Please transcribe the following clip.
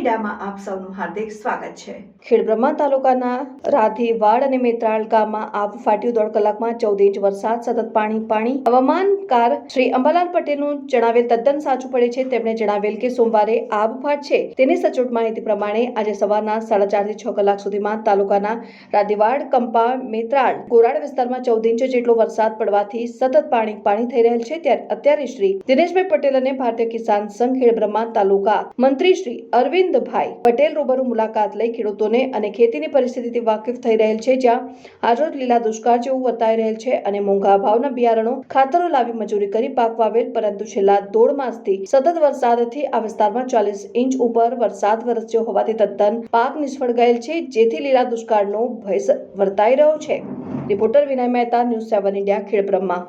મીડિયામાં આપ સૌનું હાર્દિક સ્વાગત છે। ખેડબ્રહ્મા તાલુકાના રાધીવાડ અને મેત્રાળ ગામમાં આબ ફાટ્યું। 1.5 કલાકમાં 14 ઇંચ વરસાદ, સતત પાણી। હવામાનકાર શ્રી અંબાલાલ પટેલનું જણાવેલ તદ્દન સાચું પડે છે। તેમણે જણાવેલ કે સોમવારે આબ ફાટશે। તેની સચોટ માહિતી પ્રમાણે આજે સવારના 4:30 થી 6 કલાક સુધીમાં તાલુકાના રાધીવાડ, કંપા, મેત્રાળ, કોરાડ વિસ્તારમાં 14 ઇંચ જેટલો વરસાદ પડવાથી સતત પાણી થઈ રહેલ છે। ત્યારે અત્યારે શ્રી દિનેશભાઈ પટેલ અને ભારતીય કિસાન સંઘ ખેડબ્રહ્મા તાલુકા મંત્રી શ્રી અરવિંદભાઈ પટેલ રૂબરૂ મુલાકાત લઈ ખેડૂતોને અને ખેતીની પરિસ્થિતિથી વાકેફ થઈ રહેલ છે। જ્યાં આજરોજ લીલા દુષ્કાળ જેવું વર્તાઈ રહેલ છે અને મોંઘા ભાવના બિયારણો, ખાતરો લાવી મજૂરી કરી પાક વાવેલ, પરંતુ છેલ્લા 1.5 માસથી સતત વરસાદથી આ વિસ્તારમાં 40 ઇંચ ઉપર વરસાદ વરસ્યો હોવાથી તદ્દન પાક નિષ્ફળ ગયેલ છે, જેથી લીલા દુષ્કાળનો ભય વર્તાઈ રહ્યો છે। રિપોર્ટર વિનય મહેતા, ન્યૂઝ 7 ઇન્ડિયા, ખેડબ્રહ્મા।